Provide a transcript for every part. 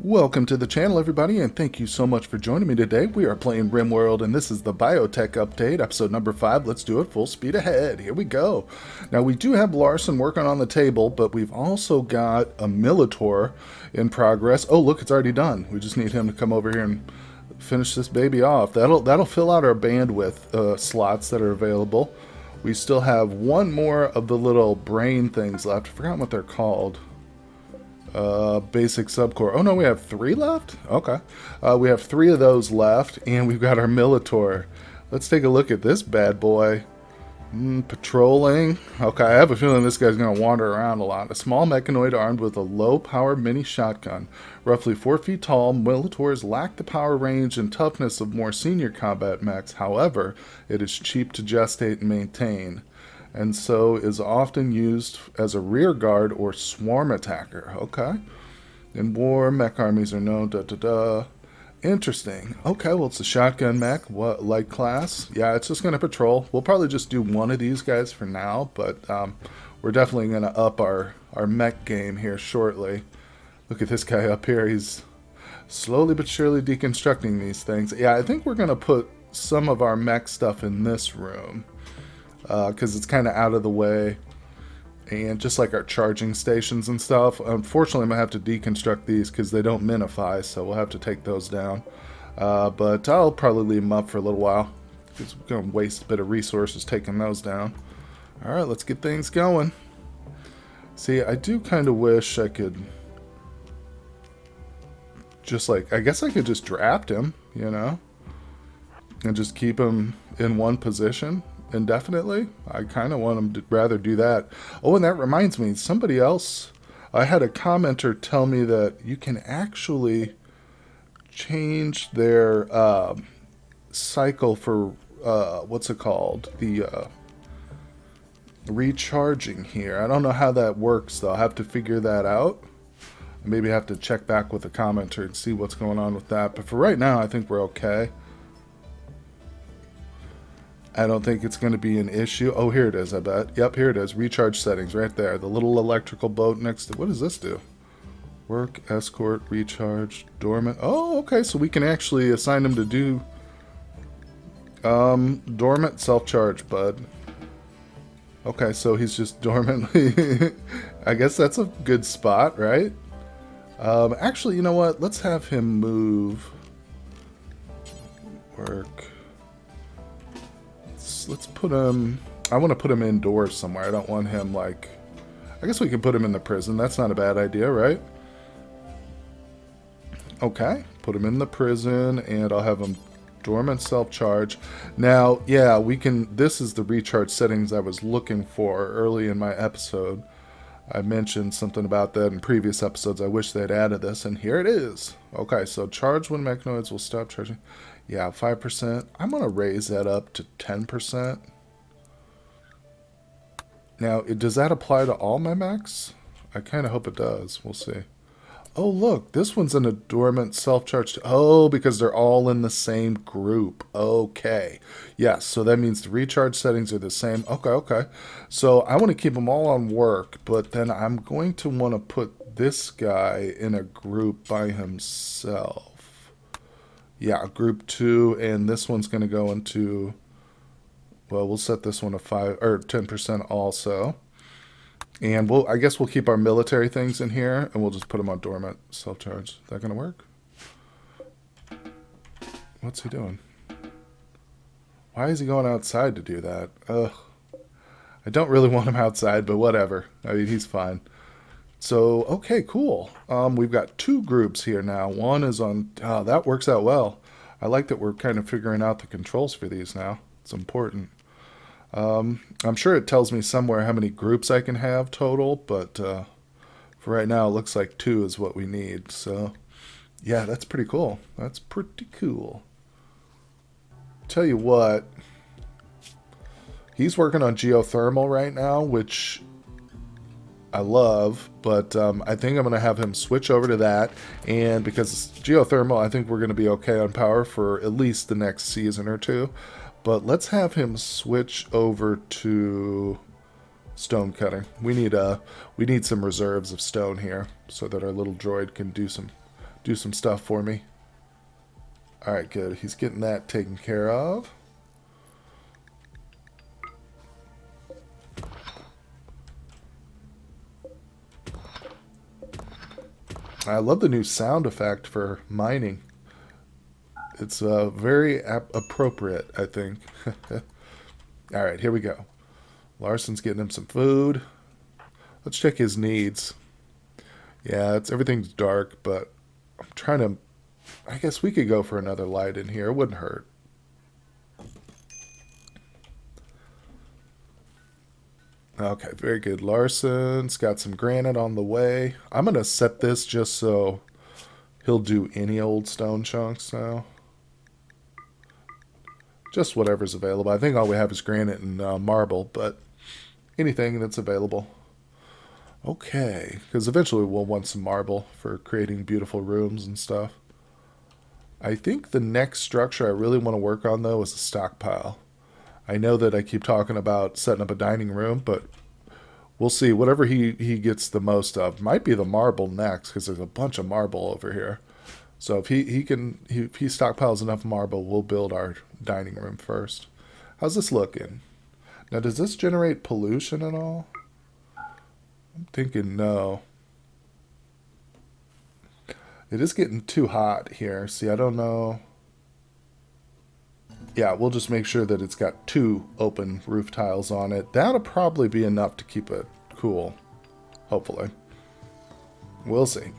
Welcome to the channel, everybody, and thank you so much for joining me today. We are playing RimWorld, and this is the Biotech update, episode number 5. Let's do it full speed ahead. Here we go. Now, we do have Larson working on the table, but we've also got a Mechanitor in progress. Oh, look, it's already done. We just need him to come over here and finish this baby off. That'll fill out our bandwidth slots that are available. We still have one more of the little brain things left. I forgot what they're called. Basic subcore. Oh no, we have 3 left? Okay. We have 3 of those left, and we've got our Mechanitor. Let's take a look at this bad boy. Patrolling. Okay, I have a feeling this guy's going to wander around a lot. A small mechanoid armed with a low-power mini shotgun. Roughly 4 feet tall, Mechanitors lack the power range and toughness of more senior combat mechs. However, it is cheap to gestate and maintain, and so is often used as a rear guard or swarm attacker. Okay. In war, mech armies are known, Interesting. Okay, well, it's a shotgun mech. What, light class? Yeah, it's just going to patrol. We'll probably just do one of these guys for now, but we're definitely going to up our mech game here shortly. Look at this guy up here. He's slowly but surely deconstructing these things. Yeah, I think we're going to put some of our mech stuff in this room, because it's kind of out of the way, and just like our charging stations and stuff. Unfortunately, I'm going to have to deconstruct these because they don't minify, so we'll have to take those down. But I'll probably leave them up for a little while because we're going to waste a bit of resources taking those down. Alright, let's get things going. See, I do kind of wish I could just I guess I could just draft him, you know, and just keep him in one position indefinitely. I kind of want them to rather do that. Oh, and that reminds me, somebody else, I had a commenter tell me that you can actually change their cycle for what's it called, the recharging here. I don't know how that works though. I'll have to figure that out. Maybe have to check back with the commenter and see what's going on with that, but for right now I think we're okay. I don't think it's going to be an issue. Oh, here it is, I bet. Yep, here it is. Recharge settings right there. The little electrical boat next to... What does this do? Work, escort, recharge, dormant. Oh, okay, so we can actually assign him to do dormant, self-charge, bud. Okay, so he's just dormant. I guess that's a good spot, right? Actually, you know what? Let's have him move. Work. Let's put him... I want to put him indoors somewhere. I don't want him, I guess we can put him in the prison. That's not a bad idea, right? Okay. Put him in the prison, and I'll have him dormant self-charge. Now, yeah, we can... This is the recharge settings I was looking for early in my episode. I mentioned something about that in previous episodes. I wish they'd added this, and here it is. Okay, so charge when mechanoids will stop charging. Yeah, 5%. I'm going to raise that up to 10%. Now, does that apply to all my mechs? I kind of hope it does. We'll see. Oh, look. This one's in a dormant self-charge. Oh, because they're all in the same group. Okay. Yes, so that means the recharge settings are the same. Okay, okay. So I want to keep them all on work, but then I'm going to want to put this guy in a group by himself. Yeah, group 2, and this one's going to go into, well, we'll set this one to 5 or 10% also. And I guess we'll keep our military things in here, and we'll just put them on dormant self-charge. Is that going to work? What's he doing? Why is he going outside to do that? Ugh. I don't really want him outside, but whatever. I mean, he's fine. So, okay, cool. We've got 2 groups here now. One is on... Oh, that works out well. I like that we're kind of figuring out the controls for these now. It's important. I'm sure it tells me somewhere how many groups I can have total, but for right now, it looks like 2 is what we need. So, yeah, that's pretty cool. That's pretty cool. Tell you what, he's working on geothermal right now, which I love, but I think I'm going to have him switch over to that, and because geothermal, I think we're going to be okay on power for at least the next season or 2. But let's have him switch over to stone cutting. We need some reserves of stone here so that our little droid can do some do some stuff for me. Alright, good. He's getting that taken care of. I love the new sound effect for mining. It's very appropriate, I think. Alright, here we go. Larson's getting him some food. Let's check his needs. Yeah, everything's dark, but I'm trying to... I guess we could go for another light in here. It wouldn't hurt. Okay, very good. Larson's got some granite on the way. I'm going to set this just so he'll do any old stone chunks now. Just whatever's available. I think all we have is granite and marble, but anything that's available. Okay, because eventually we'll want some marble for creating beautiful rooms and stuff. I think the next structure I really want to work on, though, is a stockpile. I know that I keep talking about setting up a dining room, but we'll see. Whatever he gets the most of. Might be the marble next, because there's a bunch of marble over here. So if he stockpiles enough marble, we'll build our dining room first. How's this looking? Now, does this generate pollution at all? I'm thinking no. It is getting too hot here. See, I don't know. Yeah, we'll just make sure that it's got 2 open roof tiles on it. That'll probably be enough to keep it cool. Hopefully. We'll see.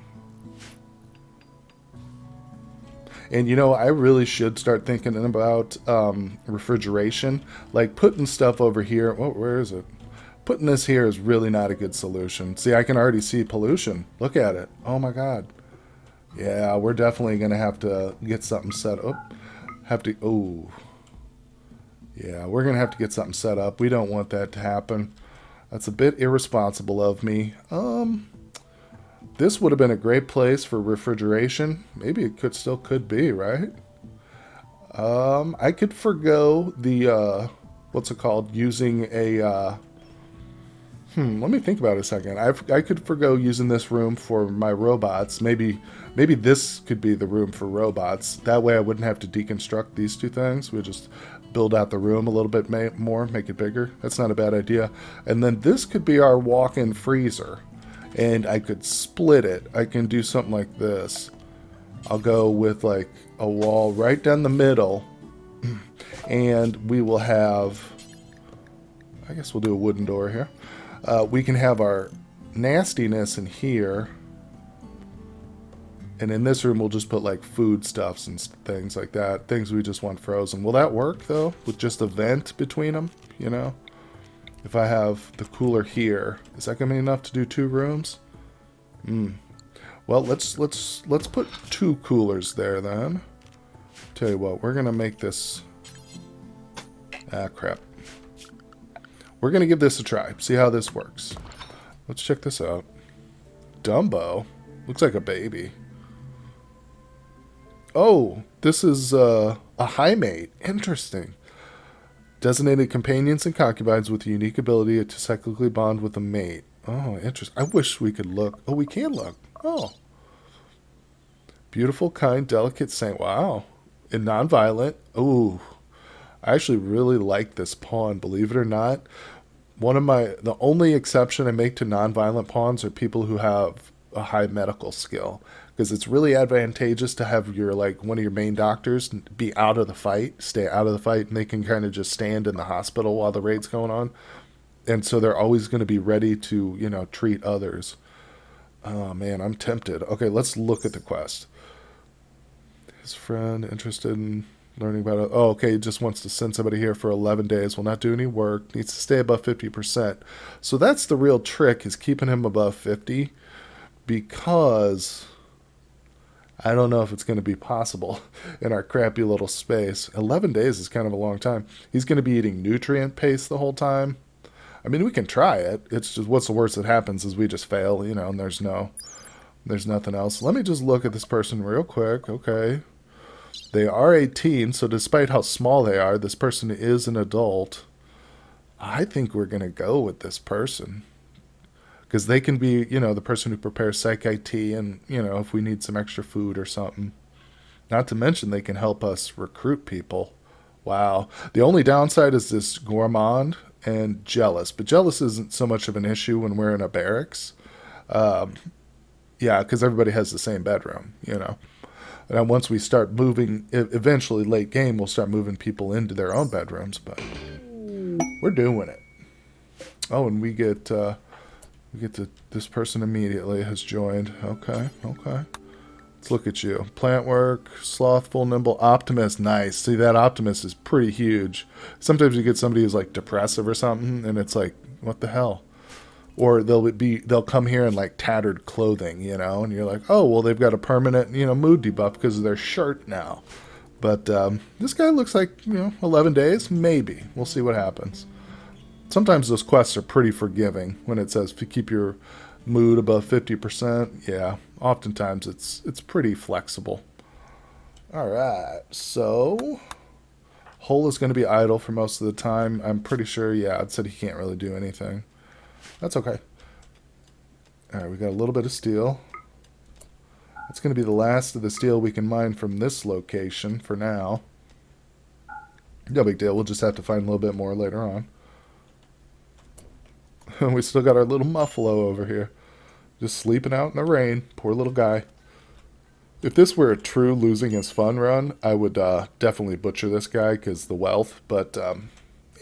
And, you know, I really should start thinking about refrigeration. Like, putting stuff over here. Oh, where is it? Putting this here is really not a good solution. See, I can already see pollution. Look at it. Oh, my God. Yeah, we're definitely going to have to get something set up. Oh. Yeah, we're going to have to get something set up. We don't want that to happen. That's a bit irresponsible of me. This would have been a great place for refrigeration. Maybe it still could be, right? I could forgo the, what's it called? Using a, let me think about it a second. I could forgo using this room for my robots. Maybe this could be the room for robots. That way I wouldn't have to deconstruct these 2 things. We'd just build out the room a little bit more, make it bigger. That's not a bad idea. And then this could be our walk-in freezer. And I could split it. I can do something like this. I'll go with like a wall right down the middle. And we will have... I guess we'll do a wooden door here. We can have our nastiness in here. And in this room, we'll just put like foodstuffs and things like that. Things we just want frozen. Will that work, though? With just a vent between them, you know? If I have the cooler here, is that going to be enough to do 2 rooms? Well, let's put 2 coolers there, then. Tell you what, we're going to make this... Ah, crap. We're going to give this a try. See how this works. Let's check this out. Dumbo. Looks like a baby. Oh, this is a high mate. Interesting. Designated companions and concubines with a unique ability to cyclically bond with a mate. Oh, interesting. I wish we could look. Oh, we can look. Oh. Beautiful, kind, delicate saint. Wow. And non-violent. Ooh. I actually really like this pawn, believe it or not. The only exception I make to non-violent pawns are people who have a high medical skill. Because it's really advantageous to have one of your main doctors be out of the fight, stay out of the fight, and they can kind of just stand in the hospital while the raid's going on. And so they're always going to be ready to, treat others. Oh, man, I'm tempted. Okay, let's look at the quest. His friend interested in learning about it. Oh, okay, he just wants to send somebody here for 11 days. Will not do any work. Needs to stay above 50%. So that's the real trick, is keeping him above 50. Because... I don't know if it's going to be possible in our crappy little space. 11 days is kind of a long time. He's going to be eating nutrient paste the whole time. I mean, we can try it. It's just, what's the worst that happens is we just fail, and there's nothing else. Let me just look at this person real quick. Okay. They are 18, so despite how small they are, this person is an adult. I think we're going to go with this person. because they can be, you know, the person who prepares psych IT, and you know, if we need some extra food or something. Not to mention they can help us recruit people. Wow. The only downside is this gourmand and jealous, but jealous isn't so much of an issue when we're in a barracks. Um, yeah, because everybody has the same bedroom, you know. And then once we start moving, eventually late game, we'll start moving people into their own bedrooms. But we're doing it. Oh, and we get to this person immediately has joined. Okay, okay. Let's look at you. Plant work, slothful, nimble, optimist. Nice. See, that optimist is pretty huge. Sometimes you get somebody who's like depressive or something, and it's like, what the hell? Or they'll come here in like tattered clothing, you know, and you're like, oh, well, they've got a permanent, you know, mood debuff because of their shirt now. But this guy looks like, you know, 11 days, maybe. We'll see what happens. Sometimes those quests are pretty forgiving when it says to keep your mood above 50%. Yeah, oftentimes it's pretty flexible. All right, so Hole is going to be idle for most of the time. I'm pretty sure, yeah, it said he can't really do anything. That's okay. All right, we got a little bit of steel. That's going to be the last of the steel we can mine from this location for now. No big deal. We'll just have to find a little bit more later on. We still got our little Muffalo over here. Just sleeping out in the rain. Poor little guy. If this were a true losing his fun run, I would definitely butcher this guy because the wealth. But,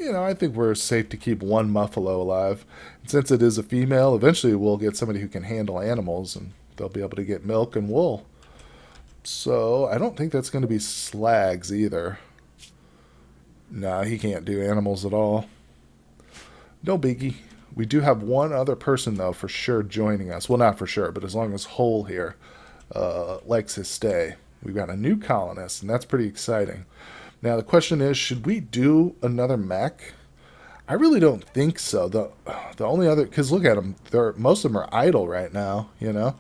you know, I think we're safe to keep one Muffalo alive. And since it is a female, eventually we'll get somebody who can handle animals, and they'll be able to get milk and wool. So I don't think that's going to be Slags either. Nah, he can't do animals at all. No biggie. We do have one other person, though, for sure joining us. Well, not for sure, but as long as Hole here likes his stay. We've got a new colonist, and that's pretty exciting. Now, the question is, should we do another mech? I really don't think so. The only other... Because look at them. Most of them are idle right now, you know?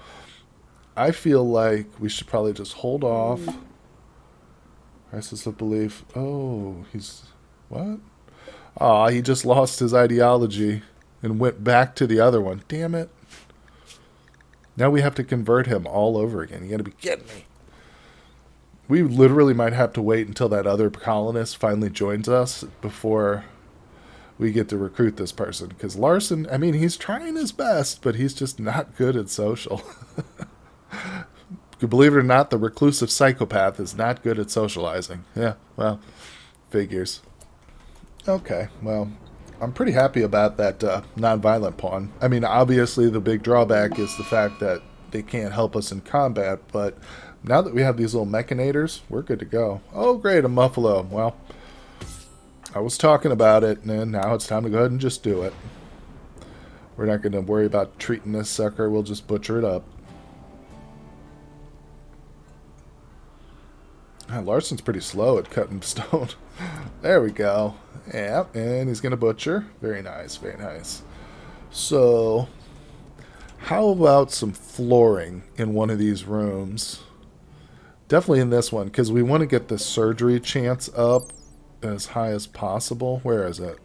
I feel like we should probably just hold off. Crisis of belief. Oh, he's... What? Aw, he just lost his ideology and went back to the other one. Damn it. Now we have to convert him all over again. You gotta be kidding me. We literally might have to wait until that other colonist finally joins us before we get to recruit this person. Because Larson, I mean, he's trying his best, but he's just not good at social. Believe it or not, the reclusive psychopath is not good at socializing. Yeah, well, figures. Okay, well, I'm pretty happy about that non-violent pawn. I mean, obviously the big drawback is the fact that they can't help us in combat, but now that we have these little Mechanators, we're good to go. Oh, great, a Muffalo. Well, I was talking about it, and now it's time to go ahead and just do it. We're not going to worry about treating this sucker. We'll just butcher it up. Larson's pretty slow at cutting stone. There we go. Yep, and he's going to butcher. Very nice, very nice. So, how about some flooring in one of these rooms? Definitely in this one, because we want to get the surgery chance up as high as possible. Where is it?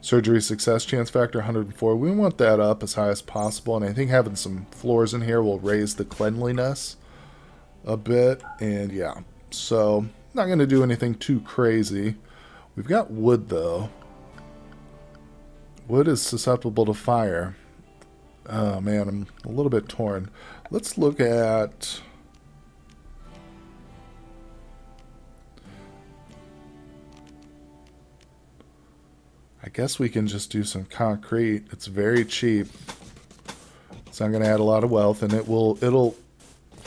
Surgery success chance factor 104. We want that up as high as possible, and I think having some floors in here will raise the cleanliness a bit. And yeah, so not going to do anything too crazy. We've got wood, though. Wood is susceptible to fire. Oh, man, I'm a little bit torn. Let's look at... I guess we can just do some concrete. It's very cheap. It's not going to add a lot of wealth, and it'll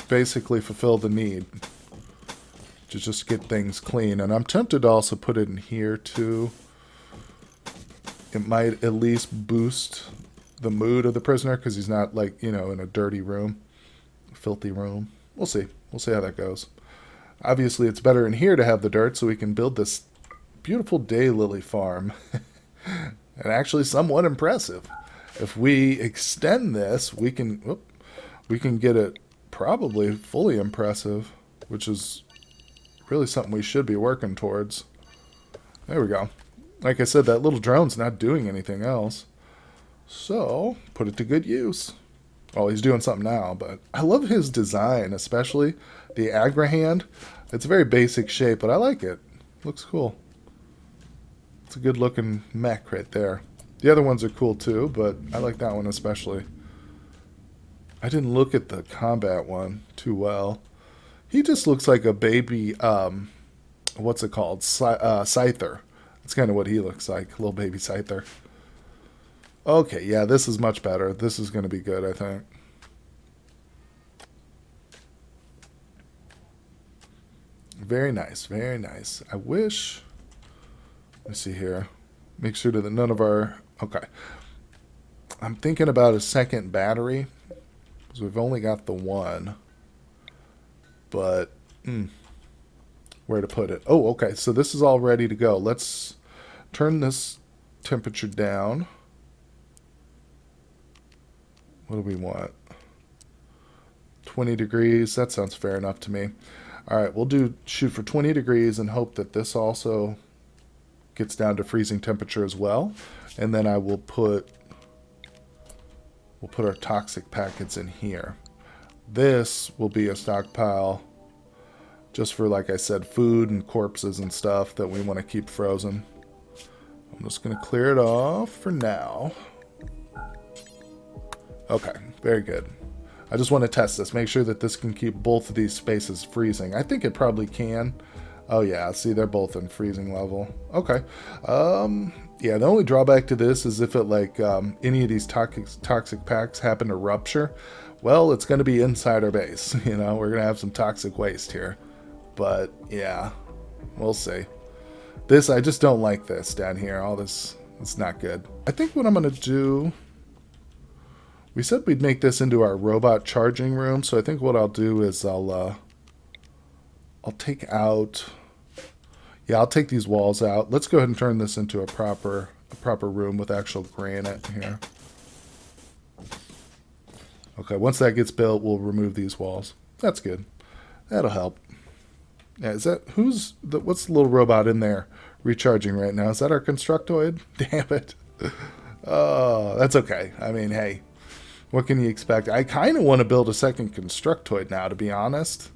basically fulfill the need to just get things clean. And I'm tempted to also put it in here too. It might at least boost the mood of the prisoner because he's not, like, you know, in a dirty room, a filthy room. We'll see. We'll see how that goes. Obviously, it's better in here to have the dirt so we can build this beautiful daylily farm. And actually somewhat impressive. If we extend this, we can get it probably fully impressive, which is really something we should be working towards. There we go. Like I said, that little drone's not doing anything else. So, put it to good use. Oh, he's doing something now, but I love his design, especially the Agra hand. It's a very basic shape, but I like it. Looks cool. It's a good looking mech right there. The other ones are cool too, but I like that one especially. I didn't look at the combat one too well. He just looks like a baby, what's it called? Scyther. That's kind of what he looks like, a little baby Scyther. Okay, yeah, this is much better. This is going to be good, I think. Very nice, very nice. I wish... Let's see here. Make sure that none of our... Okay. I'm thinking about a second battery. Because we've only got the one. But... where to put it? Oh, okay. So this is all ready to go. Let's turn this temperature down. What do we want? 20 degrees. That sounds fair enough to me. All right, we'll shoot for 20 degrees and hope that this also gets down to freezing temperature as well. And then we'll put our toxic packets in here. This will be a stockpile just for, like I said, food and corpses and stuff that we want to keep frozen. I'm just going to clear it off for now. Okay, very good. I just want to test this, make sure that this can keep both of these spaces freezing. I think it probably can. Oh yeah, see, they're both in freezing level. Okay. Yeah, the only drawback to this is if it, like, any of these toxic packs happen to rupture, well, it's going to be inside our base. You know, we're going to have some toxic waste here. But, yeah, we'll see. This, I just don't like this down here. All this, it's not good. I think what I'm going to do... We said we'd make this into our robot charging room, so I think what I'll do is I'll take out... Yeah, I'll take these walls out. Let's go ahead and turn this into a proper room with actual granite here. Okay, once that gets built, we'll remove these walls. That's good. That'll help. Yeah, what's the little robot in there recharging right now? Is that our Constructoid? Damn it. Oh, that's okay. I mean, hey, what can you expect? I kind of want to build a second Constructoid now, to be honest.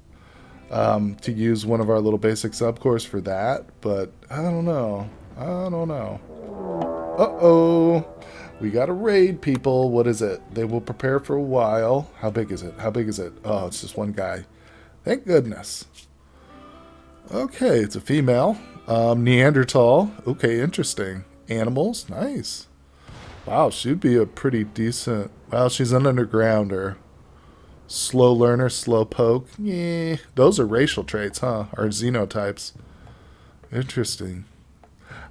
To use one of our little basic subcores for that, but I don't know. Uh-oh. We got a raid, people. What is it? They will prepare for a while. How big is it? Oh, it's just one guy. Thank goodness. Okay, it's a female. Neanderthal. Okay, interesting. Animals. Nice. Wow, she'd be a pretty decent... Well, she's an undergrounder. Slow learner, slow poke. Yeah, those are racial traits, huh? Or xenotypes. Interesting.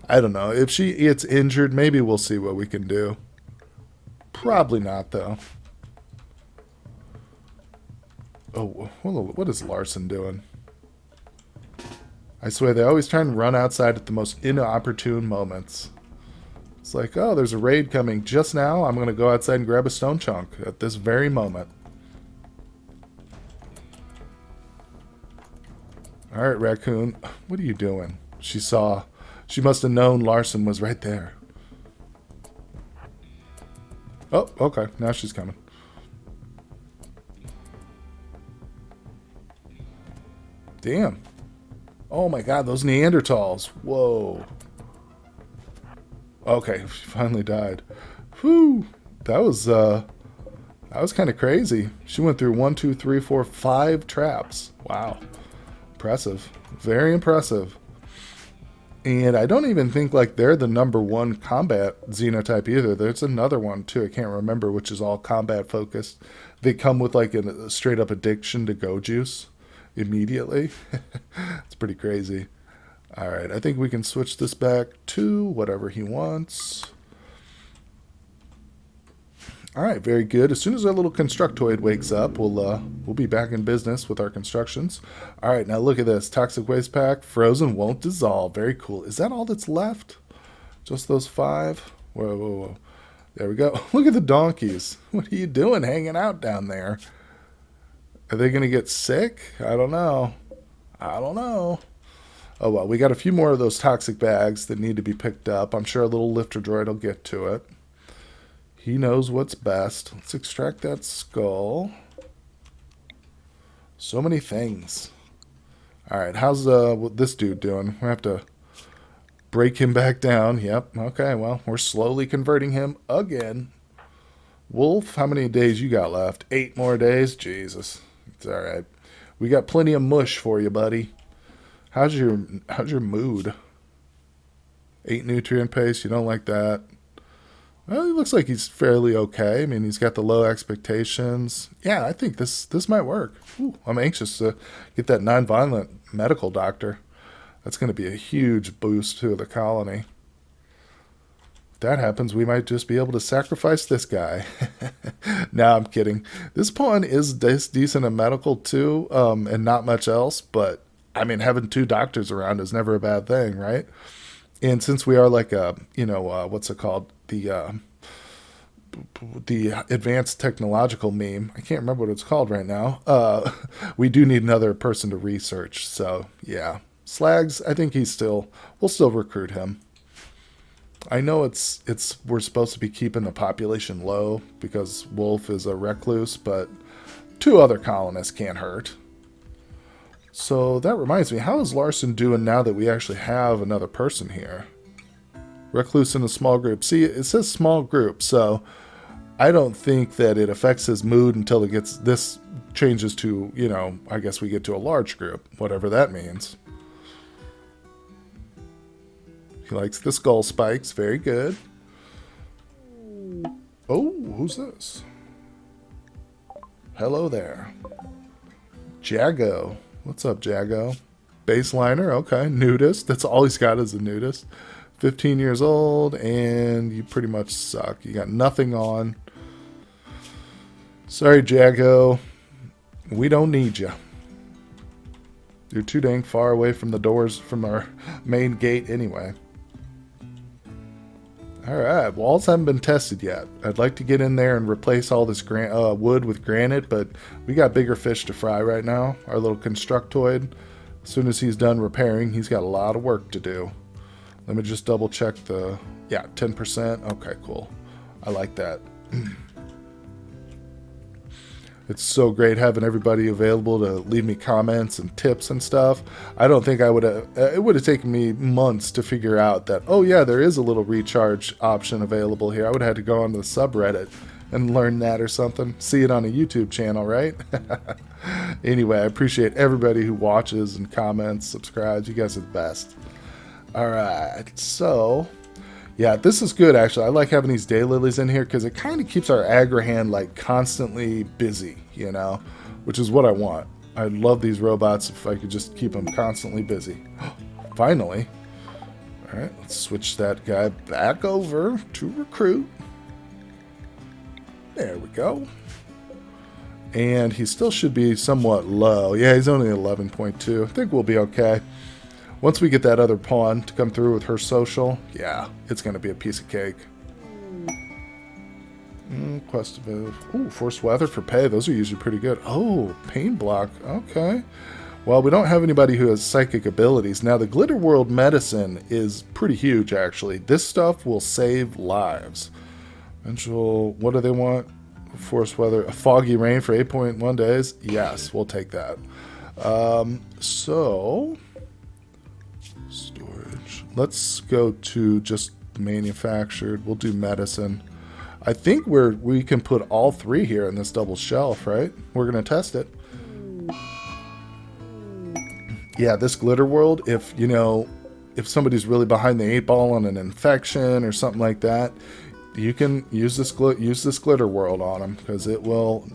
I don't know. If she gets injured, maybe we'll see what we can do. Probably not, though. Oh, what is Larson doing? I swear, they always try and run outside at the most inopportune moments. It's like, oh, there's a raid coming just now. I'm going to go outside and grab a stone chunk at this very moment. Alright, Raccoon. What are you doing? She must have known Larson was right there. Oh, okay. Now she's coming. Damn. Oh my god, those Neanderthals. Whoa. Okay, she finally died. Whew. That was kind of crazy. She went through 1, 2, 3, 4, 5 traps. Wow. Impressive. Very impressive. And I don't even think like they're the #1 combat xenotype either. There's another one too. I can't remember, which is all combat focused. They come with like a straight up addiction to go juice immediately. It's pretty crazy. All right, I think we can switch this back to whatever he wants. All right, very good. As soon as our little Constructoid wakes up, we'll be back in business with our constructions. All right, now look at this. Toxic Waste Pack, frozen, won't dissolve. Very cool. Is that all that's left? Just those 5? Whoa, whoa, whoa. There we go. Look at the donkeys. What are you doing hanging out down there? Are they going to get sick? I don't know. Oh, well, we got a few more of those toxic bags that need to be picked up. I'm sure a little lifter droid will get to it. He knows what's best. Let's extract that skull. So many things. Alright, how's this dude doing? We have to break him back down. Yep, okay, well, we're slowly converting him again. Wolf, how many days you got left? 8 more days? Jesus. It's alright. We got plenty of mush for you, buddy. How's your mood? 8 nutrient paste, you don't like that? Well, he looks like he's fairly okay. I mean, he's got the low expectations. Yeah, I think this might work. Ooh, I'm anxious to get that non-violent medical doctor. That's going to be a huge boost to the colony. If that happens, we might just be able to sacrifice this guy. No, I'm kidding. This pawn is decent at medical too, and not much else. But, I mean, having 2 doctors around is never a bad thing, right? And since we are like a, what's it called? The advanced technological meme. I can't remember what it's called right now. We do need another person to research. So, yeah. Slags, I think we'll still recruit him. I know we're supposed to be keeping the population low because Wolf is a recluse, but 2 other colonists can't hurt. So that reminds me, how is Larson doing now that we actually have another person here? Recluse in a small group. See, it says small group, so I don't think that it affects his mood until this changes to, I guess we get to a large group, whatever that means. He likes the skull spikes. Very good. Oh, who's this? Hello there. Jago. What's up, Jago? Baseliner. Okay. Nudist. That's all he's got is a nudist. 15 years old, and you pretty much suck. You got nothing on. Sorry, Jago. We don't need you. You're too dang far away from the doors from our main gate anyway. Alright, walls haven't been tested yet. I'd like to get in there and replace all this wood with granite, but we got bigger fish to fry right now. Our little constructoid. As soon as he's done repairing, he's got a lot of work to do. Let me just double check the... Yeah, 10%. Okay, cool. I like that. It's so great having everybody available to leave me comments and tips and stuff. I don't think I would have... It would have taken me months to figure out that, oh yeah, there is a little recharge option available here. I would have had to go onto the subreddit and learn that or something. See it on a YouTube channel, right? Anyway, I appreciate everybody who watches and comments, subscribes. You guys are the best. Alright, so... Yeah, this is good, actually. I like having these daylilies in here because it kind of keeps our aggro-hand, like, constantly busy, which is what I want. I love these robots if I could just keep them constantly busy. Finally. All right, let's switch that guy back over to recruit. There we go. And he still should be somewhat low. Yeah, he's only 11.2. I think we'll be okay. Once we get that other pawn to come through with her social, yeah, it's going to be a piece of cake. Quest of... Ooh, forced weather for pay. Those are usually pretty good. Oh, pain block. Okay. Well, we don't have anybody who has psychic abilities. Now, the Glitter World medicine is pretty huge, actually. This stuff will save lives. Eventual... What do they want? Forced weather. A foggy rain for 8.1 days? Yes, we'll take that. So... Storage. Let's go to just manufactured. We'll do medicine. I think we can put all 3 here in this double shelf, right? We're going to test it. Yeah, this Glitter World, if somebody's really behind the 8 ball on an infection or something like that, you can use this Glitter World on them because it will,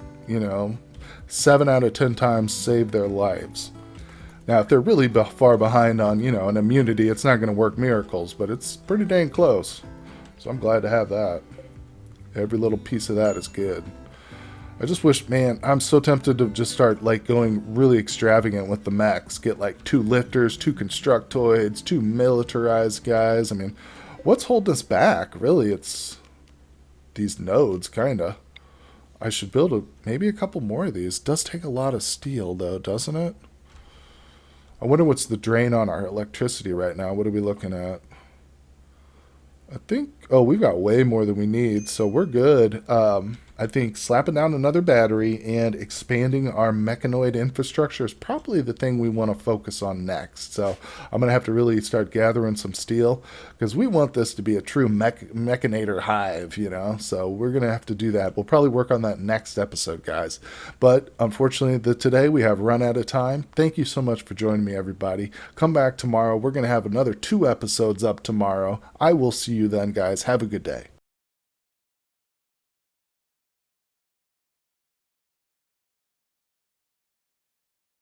7 out of 10 times save their lives. Now, if they're really far behind on, an immunity, it's not going to work miracles, but it's pretty dang close. So I'm glad to have that. Every little piece of that is good. I just wish, man, I'm so tempted to just start, going really extravagant with the mechs. Get, 2 lifters, 2 constructoids, 2 militarized guys. I mean, what's holding us back? Really, it's these nodes, kind of. I should build maybe a couple more of these. It does take a lot of steel, though, doesn't it? I wonder what's the drain on our electricity right now. What are we looking at? I think, oh, we've got way more than we need, so we're good. I think slapping down another battery and expanding our mechanoid infrastructure is probably the thing we want to focus on next. So I'm going to have to really start gathering some steel because we want this to be a true mechanator hive, you know? So we're going to have to do that. We'll probably work on that next episode, guys. But unfortunately, today we have run out of time. Thank you so much for joining me, everybody. Come back tomorrow. We're going to have another 2 episodes up tomorrow. I will see you then, guys. Have a good day.